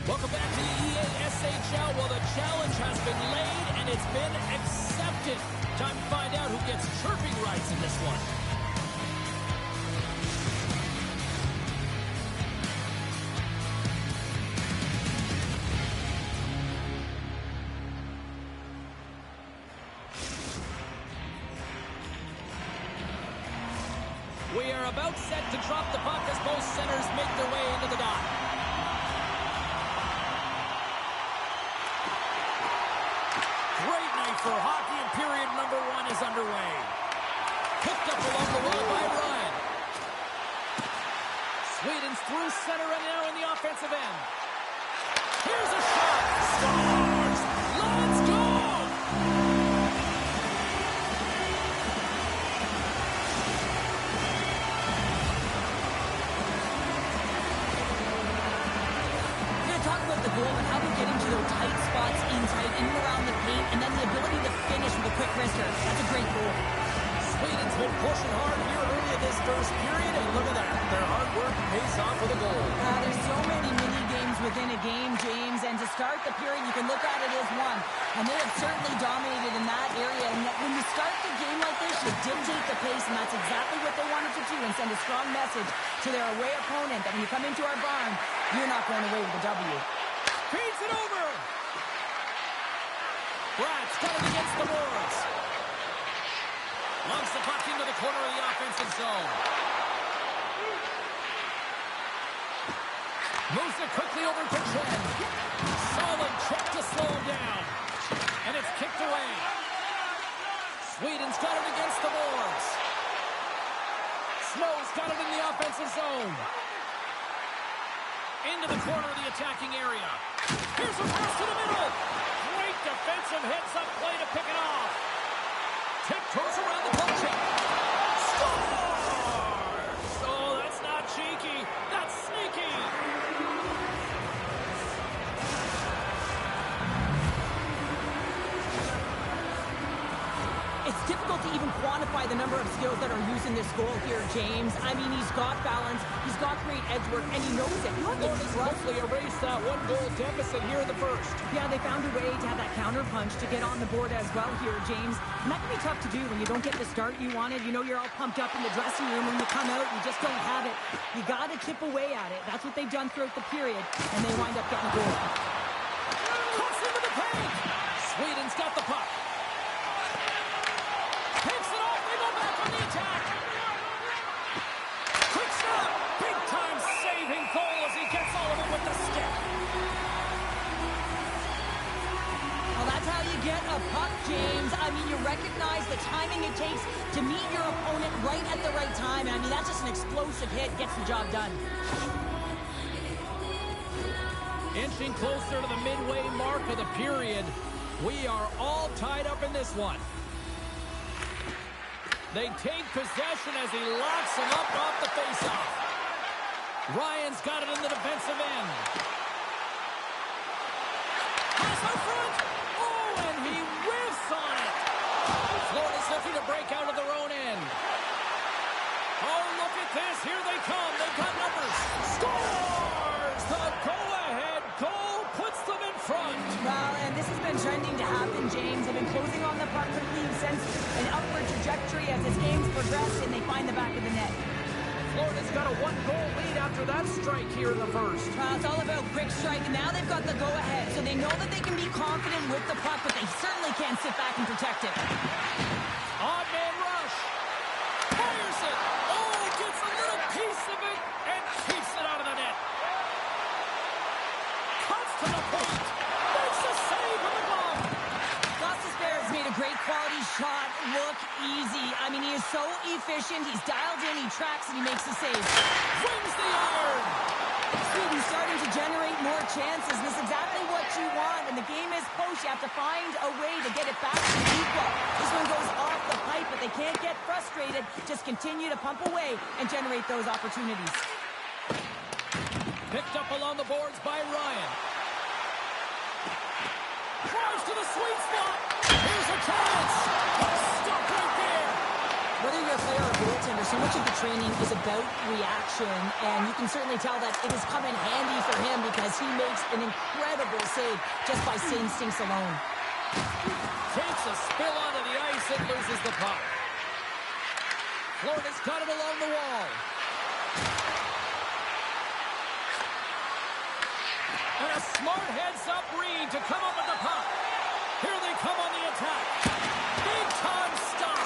Welcome back to the EASHL. Well, the challenge has been laid and it's been accepted. Time to find out who gets chirping rights in this one. We are about set to drop the puck as both centers make their way into the dot. Great night for hockey, and period number 1 is underway. Picked up along the wall by Ryan. Sweden's through center and now in the offensive end. Here's a shot. Scores! Let's go! Goal and how they're getting to those tight spots in and around the paint, and then the ability to finish with a quick wrister. That's a great goal. Sweden's been pushing hard here early in this first period, and look at that. Their hard work pays off with a goal. There's so many mini-games within a game, James, and to start the period, you can look at it as one. And they have certainly dominated in that area, and when you start the game like this, you dictate the pace, and that's exactly what they wanted to do, and send a strong message to their away opponent that when you come into our barn, you're not going away with a W. Feeds it over. Brad's got it against the boards. Launches the puck into the corner of the offensive zone. Moves it quickly over to Chen. Solid check to slow him down. And it's kicked away. Sweden's got it against the boards. Snow's got it in the offensive zone. Into the corner of the attacking area. Here's a pass to the middle. Great defensive heads-up play to pick it off. Tiptoes around the puck check. Scores! Oh, that's not cheeky. That's sneaky. It's difficult to even quantify the number of skills that are used in this goal here, James. I mean, he's got balance, he's got great edge work, and he knows it. You have to roughly erased that one-goal deficit here in the first. Yeah, they found a way to have that counter punch to get on the board as well here, James. And that can be tough to do when you don't get the start you wanted. You know, you're all pumped up in the dressing room. When you come out, you just don't have it. You got to chip away at it. That's what they've done throughout the period, and they wind up getting a goal. Cuts into the paint. Sweden's got the puck. Picks it off. They go back on the attack. Quick stop. Big time saving goal as he gets all of it with the stick. Well, that's how you get a puck, James. I mean, you recognize the timing it takes to meet your opponent right at the right time. I mean, that's just an explosive hit. Gets the job done. Inching closer to the midway mark of the period. We are all tied up in this one. They take possession as he locks him up off the faceoff. Ryan's got it in the defensive end. Pass out front. Oh, and he whiffs on it. Florida's looking to break out of their own end. Oh, look at this. Here they come. They've got numbers. Scores! The go-ahead goal puts them in front. Well, and this has been trending to happen, James. They've been closing on the puck quickly since an upward trajectory as this game's progressed, and they find the back of the net. Florida's got a one-goal lead after that strike here in the first. It's all about quick strike, and now they've got the go-ahead, so they know that they can be confident with the puck, but they certainly can't sit back and protect it. Odd man rush. Fires it. Oh, gets a little piece of it and keeps it out of the net. Cuts to the point. Makes a save with the glove. Gostisbehere has made a great quality shot look easy. I mean, he is so efficient. He's dialed in, he tracks, and he makes the save. Wins the iron. Sweden's starting to generate more chances. This is exactly what you want. And the game is close. You have to find a way to get it back to equal. This one goes off the pipe, but they can't get frustrated. Just continue to pump away and generate those opportunities. Picked up along the boards by Ryan. Drives to the sweet spot. Here's a chance. Stop right there. Whether you're a player or a goaltender, so much of the training is about reaction, and you can certainly tell that it has come in handy for him because he makes an incredible save just by instincts alone. Takes a spill onto the ice and loses the puck. Florida's got it along the wall. And a smart heads-up read to come up with the puck. Here they come on the attack. Big-time stop.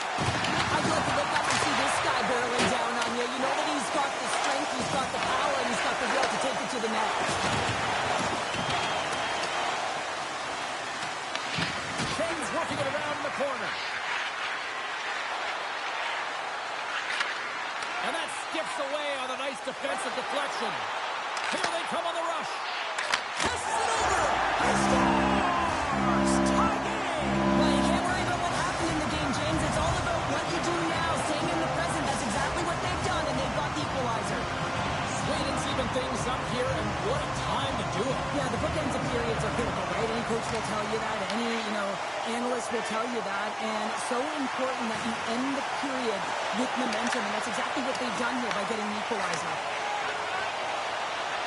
I'd love to look up and see this guy barreling down on you. You know that he's got the strength, he's got the power, and he's got the will to take it to the net. Kane's working it around in the corner. And that skips away on a nice defensive deflection. Here they come on the rush. Passes it over. He scores! Tie game! Well, you can't worry about what happened in the game, James. It's all about what you do now, staying in the present. That's exactly what they've done, and they've got the equalizer. Sweden's even things up here, and what a time to do it. Yeah, the bookends of periods are critical, right? Any coach will tell you that. Any, analyst will tell you that. And so important that you end the period with momentum, and that's exactly what they've done here by getting the equalizer.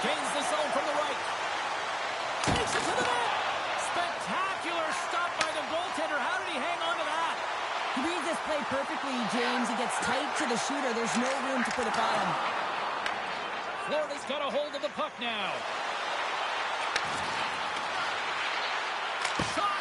Gains the zone from the right. Takes it to the net. Spectacular stop by the goaltender. How did he hang on to that? He reads this play perfectly, James. He gets tight to the shooter. There's no room to put it by him. Florida's got a hold of the puck now. Shot!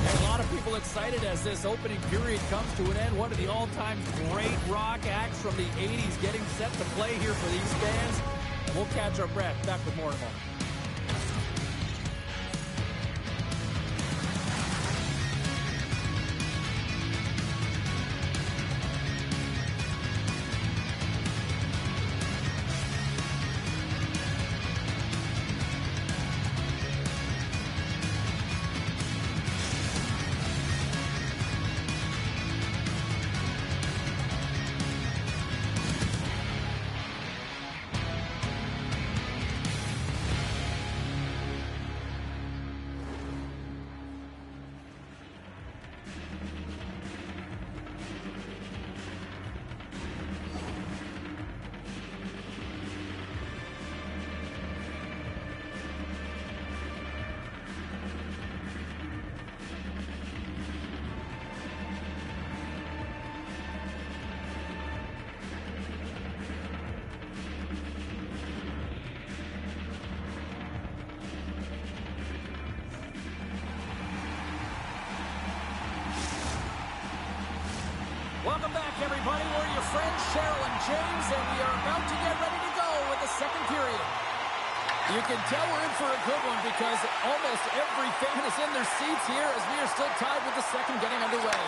And a lot of people excited as this opening period comes to an end. One of the all-time great rock acts from the 80s getting set to play here for these fans. And we'll catch our breath. Back with more in a moment. Welcome back, everybody. We're your friends, Cheryl and James, and we are about to get ready to go with the second period. You can tell we're in for a good one because almost every fan is in their seats here as we are still tied with the second getting underway.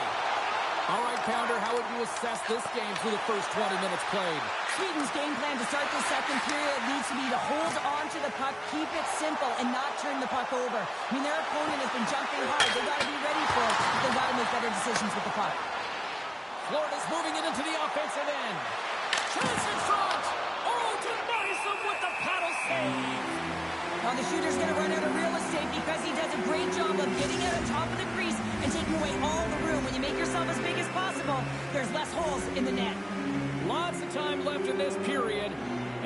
All right, Pounder, how would you assess this game through the first 20 minutes played? Sweden's game plan to start the second period needs to be to hold on to the puck, keep it simple, and not turn the puck over. I mean, their opponent has been jumping hard. They've got to be ready for it. They've got to make better decisions with the puck. Florida's moving it into the offensive end. Chance in front. Oh, denies them with the paddle save. Well, the shooter's going to run out of real estate because he does a great job of getting out on top of the crease and taking away all the room. When you make yourself as big as possible, there's less holes in the net. Lots of time left in this period.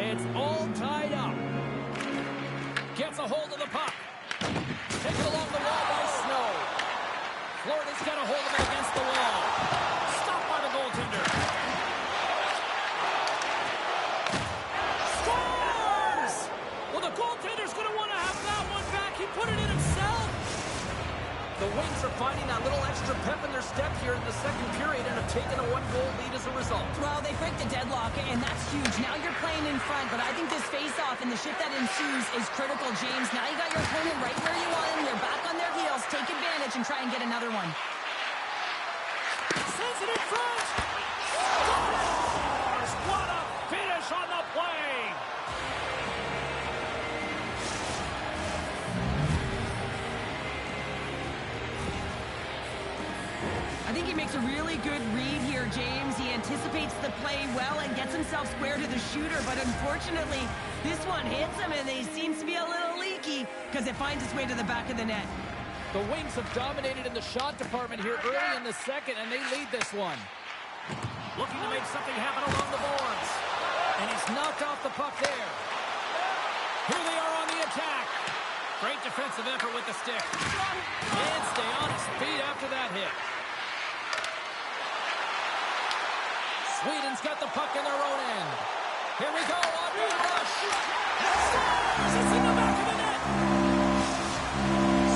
It's all tied up. Gets a hold of the puck. Taken along the wall by Snow. Florida's got a hold of it against the wall. Stopped by the goaltender. Scores! Well, the goaltender's going to want to have that one back. He put it in himself. The Wings are finding that little extra pep in their step here in the second period and have taken a one-goal lead as a result. Well, they break the deadlock, and that's huge. Now you're playing in front, but I think this face-off and the shift that ensues is critical, James. Now you got your opponent right where you want him. They're back on their heels. Take advantage and try and get another one. Sends it in front. Scores! What a finish on the play! I think he makes a really good read here, James. He anticipates the play well and gets himself square to the shooter, but unfortunately, this one hits him, and he seems to be a little leaky because it finds its way to the back of the net. The Wings have dominated in the shot department here early in the second, and they lead this one. Looking to make something happen along the boards. And he's knocked off the puck there. Here they are on the attack. Great defensive effort with the stick. And stay on his feet after that hit. Sweden's got the puck in their own end. Here we go on the rush. Scores! It's in the back of the net.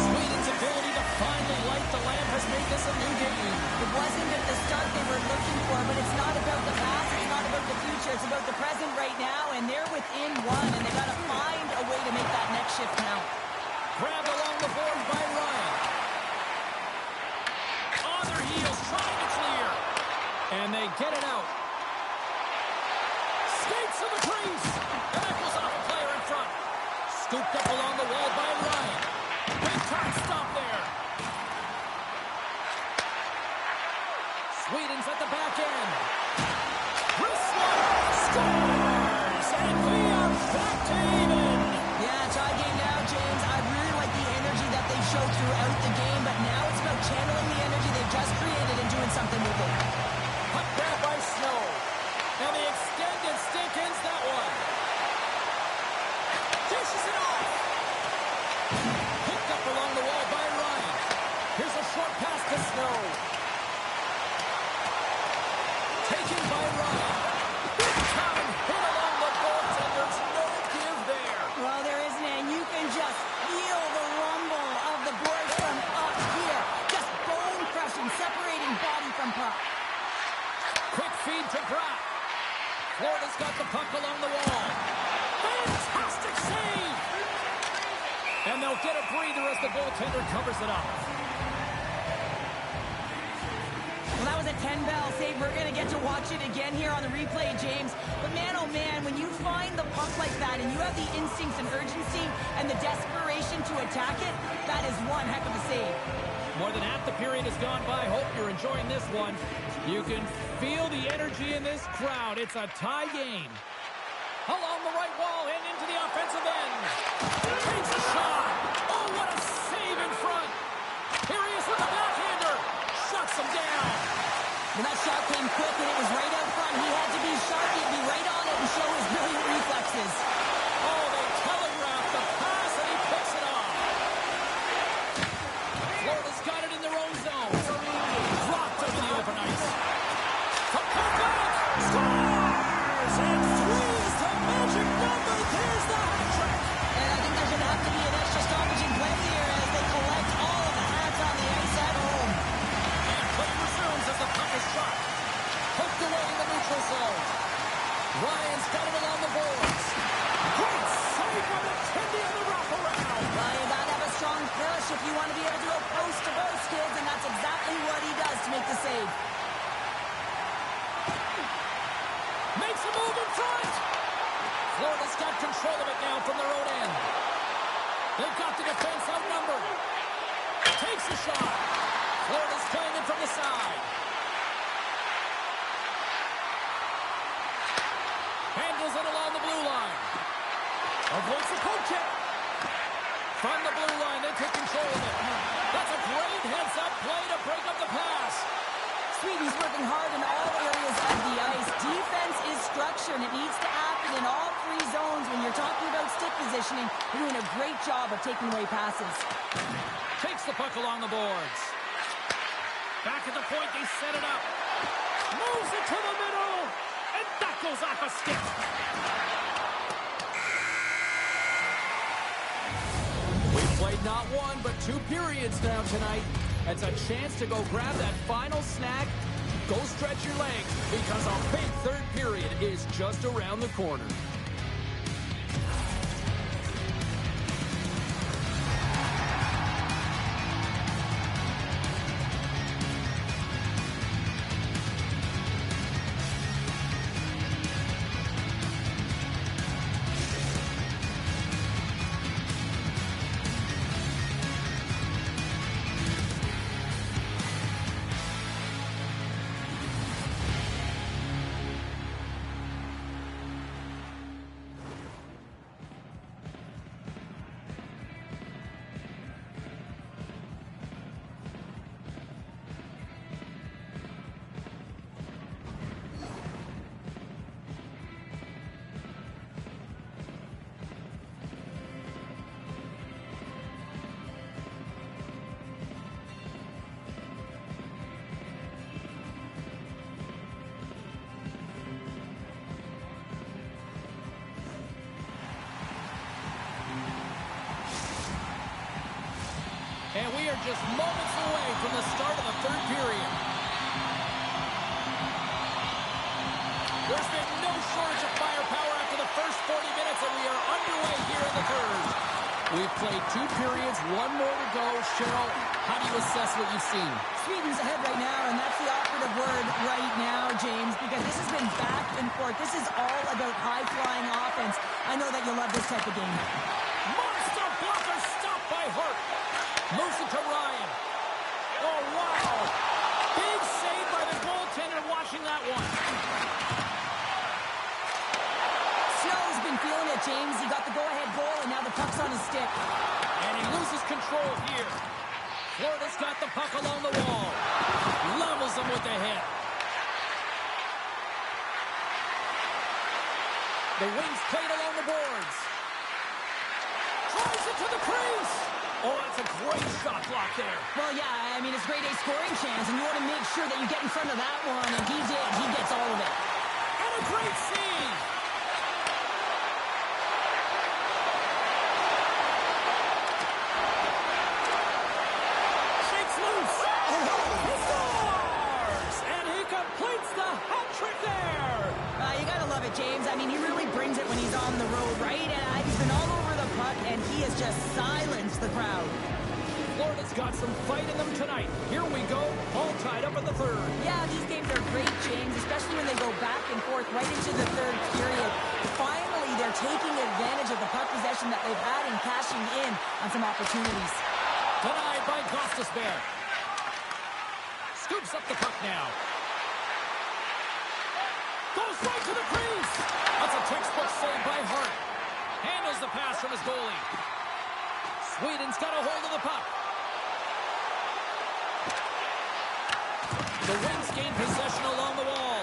Sweden's ability to finally light the lamp has made this a new game. It wasn't at the start they were looking for, but it's not about the past, it's not about the future, it's about the present right now, and they're within one, and they got to find a way to make that next shift count. Grabbed along the board by Ryan. On their heels, trying to clear. And they get it out. Skates to the crease. And that goes off a player in front. Scooped up along the wall by Ryan. Big time stop there. Sweden's at the back end. Bristol scores! And we are back to even. Yeah, tie game now, James. I really like the energy that they show throughout the game, but now it's about channeling the energy they've just created and doing something with it. Puck grab by Snow. And the extended stick ends that one. Dishes it off. Picked up along the wall by Ryan. Here's a short pass to Snow. Taken by Ryan. Big time hit along the goaltender. There's no give there. Well, there isn't, and you can just feel the rumble of the boards from up here. Just bone-crushing, separating body from puck. Quick feed to Bratt. Florida's got the puck along the wall. Fantastic save! And they'll get a breather as the goaltender covers it up. Well, that was a 10-bell save. We're going to get to watch it again here on the replay, James. But man, oh man, when you find the puck like that and you have the instincts and urgency and the desperation to attack it, that is one heck of a save. More than half the period has gone by. Hope you're enjoying this one. You can feel the energy in this crowd. It's a tie game. Along the right wall and into the offensive end. Takes a shot. Oh, what a save in front. Here he is with a backhander. Shuts him down. When that shot came quick and it was right out front, he had to be sharp. He'd be right on it and show his brilliant reflexes. Oh, they telegraphed the pass and he picks it off. Florida's got it in their own zone. Dropped over the open ice. From Kovac. Scores! And 3 is the magic number. There's the hat trick. And I think there's going to have to be an extra stoppage in play here as they collect all of the hats on the ice at home. And play resumes as the puck is dropped. Poked away in the neutral zone. Ryan's got it along the boards. Great save by McKenzie on the wraparound. Well, you got to have a strong push if you want to be able to go post-to-post, kids, and that's exactly what he does to make the save. Makes a move in front. Florida's got control of it now from their own end. They've got the defense outnumbered. Takes a shot. Florida's playing it from the side. Handles it along the blue line. Avoids the poke check. From the blue line, they take control of it. That's a great heads-up play to break up the pass. Sweden's working hard in all areas of the ice. Defense is structure, and it needs to happen in all 3 zones. When you're talking about stick positioning, you're doing a great job of taking away passes. Takes the puck along the boards. Back at the point, they set it up. Moves it to the middle. And that goes off a stick. We've played not 1, but 2 periods now tonight. It's a chance to go grab that final snack. Go stretch your legs because a big third period is just around the corner. And we are just moments away from the start of the third period. There's been no shortage of firepower after the first 40 minutes, and we are underway here in the third. We've played 2 periods, 1 more to go. Cheryl, how do you assess what you've seen? Sweden's ahead right now, and that's the operative word right now, James, because this has been back and forth. This is all about high-flying offense. I know that you'll love this type of game. Monster blocker stopped by Hart. Moves it to Ryan. Oh, wow. Big save by the goaltender watching that one. Snow's been feeling it, James. He got the go-ahead goal, and now the puck's on his stick. And he loses control here. Florida's got the puck along the wall. Levels him with the hit. The Wings played along the boards. Tries it to the crease. Oh, that's a great shot block there. Well, yeah, I mean, it's grade A scoring chance, and you want to make sure that you get in front of that one, and he did. He gets all of it. And a great save. Shakes loose. He scores! And he completes the hat trick there. You got to love it, James. I mean, he really brings it when he's on the road, right? And he's been all over the puck, and he has just silenced the crowd. Florida's got some fight in them tonight. Here we go, all tied up in the third. Yeah, these games are great, James, especially when they go back and forth right into the third period. Finally, they're taking advantage of the puck possession that they've had and cashing in on some opportunities. Denied by Gostisbehere. Scoops up the puck now. Goes right to the crease. That's a textbook save by Hart. Handles the pass from his goalie. Sweden's got a hold of the puck. The Wings gain possession along the wall.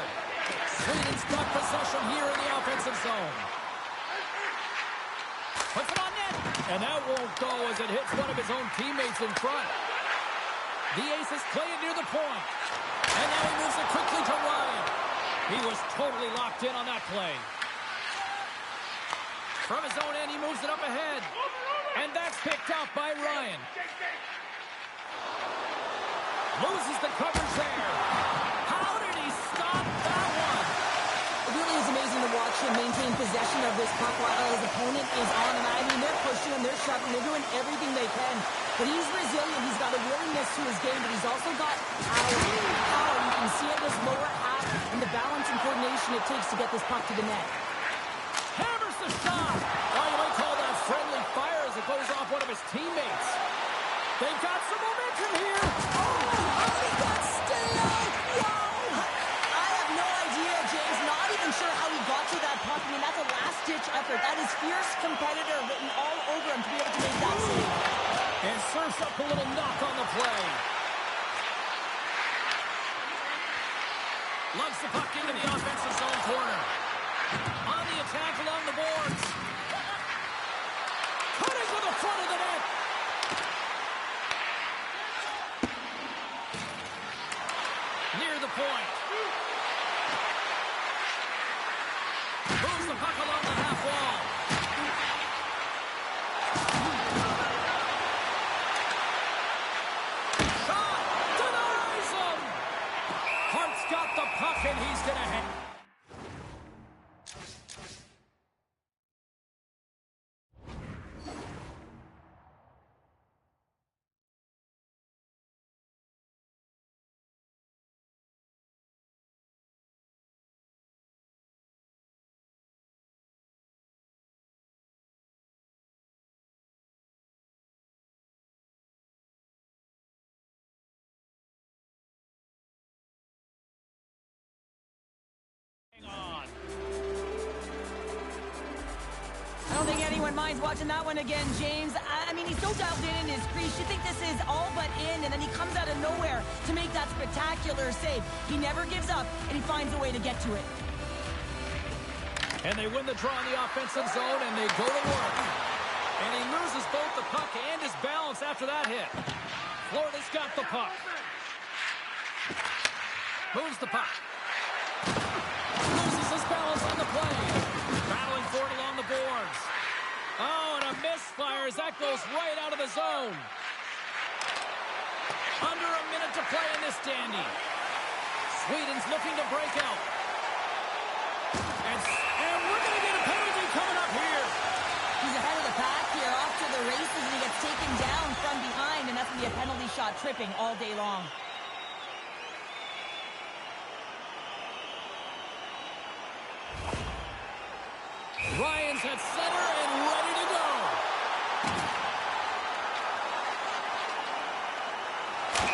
Sweden's got possession here in the offensive zone. Puts it on net. And that won't go as it hits one of his own teammates in front. The ace is playing near the point. And now he moves it quickly to Ryan. He was totally locked in on that play. From his own end, he moves it up ahead. And that's picked up by Ryan. Loses the coverage there. How did he stop that one? It really is amazing to watch him maintain possession of this puck while his opponent is on him. I mean, they're pushing him, they're shoving, they're doing everything they can. But he's resilient. He's got a willingness to his game, but he's also got power. You can see it in this lower half and the balance and coordination it takes to get this puck to the net. Hammers the shot. Oh, you might call that friendly fire as it goes off one of his teammates. They've got some momentum here. Oh, he got stale. Wow. I have no idea, James. Not even sure how he got to that puck. I mean, that's a last-ditch effort. That is fierce competitor written all over him to be able to make that save. And serves up a little knock on the play. Lugs the puck into the offensive zone corner. On the attack along the boards. Cutting to the front of the net. Near the point. Moves the puck along the half wall. Shot! Denies him! Hart's got the puck and he's going to hit. I don't think anyone minds watching that one again, James. I mean, he's so dialed in his crease. You think this is all but in, and then he comes out of nowhere to make that spectacular save. He never gives up, and he finds a way to get to it. And they win the draw in the offensive zone, and they go to work. And he loses both the puck and his balance after that hit. Florida's got the puck. Moves the puck. Loses his balance on the play. Battling for it along the boards. Oh, and a misfire as that goes right out of the zone. play in this dandy. Sweden's looking to break out. And we're going to get a penalty coming up here. He's ahead of the pack here, off to the races, and he gets taken down from behind, and that's going to be a penalty shot, tripping all day long. Ryan's at center and ready to go.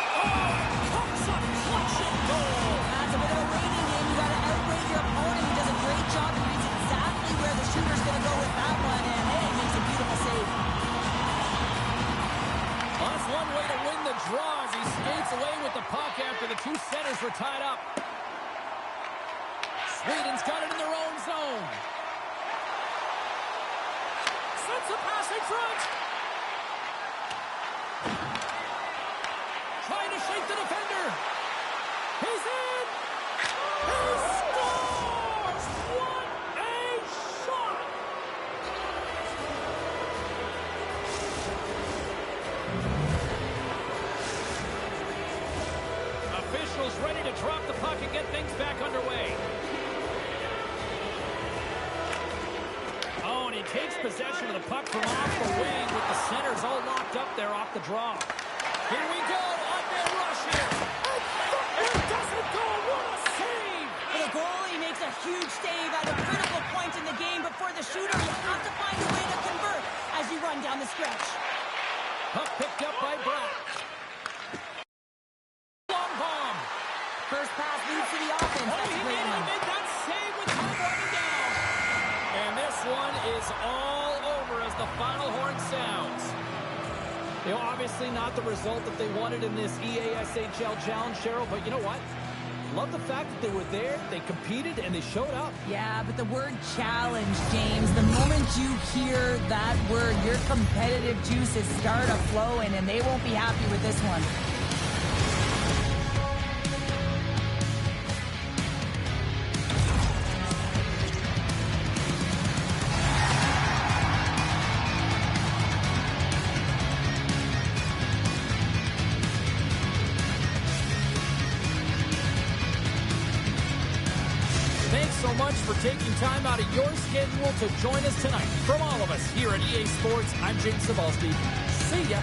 Oh, pumps up, clutching goal. That's a bit of a waiting game. You got to outweigh your opponent. He does a great job. He reads exactly where the shooter's going to go with that one, and hey, makes a beautiful save. Well, that's one way to win the draw as he skates away with the puck after the two centers were tied up. Sweden's got it in their own zone. Sends a pass in front. Trying to shake the defender. He's in. He scores! What a shot! Officials ready to drop the puck and get things back underway. Oh, and he takes possession of the puck from off the wing with the centers all locked up there off the draw. Here we go, on their rush here. And it doesn't go, what a save! The goalie makes a huge save at a critical point in the game, but for the shooter, you have to find a way to convert as you run down the stretch. Puck picked up by Brock. Long bomb. First pass leads to the offense. Oh, That's he a great needed to one. make that save with time running down. And this one is all over as the final horn sounds. You know, obviously not the result that they wanted in this EASHL challenge, Cheryl, but you know what? Love the fact that they were there, they competed, and they showed up. Yeah, but the word challenge, James, the moment you hear that word, your competitive juices start a-flowing, and they won't be happy with this one. Thanks so much for taking time out of your schedule to join us tonight. From all of us here at EA Sports, I'm James Cebulski. See ya.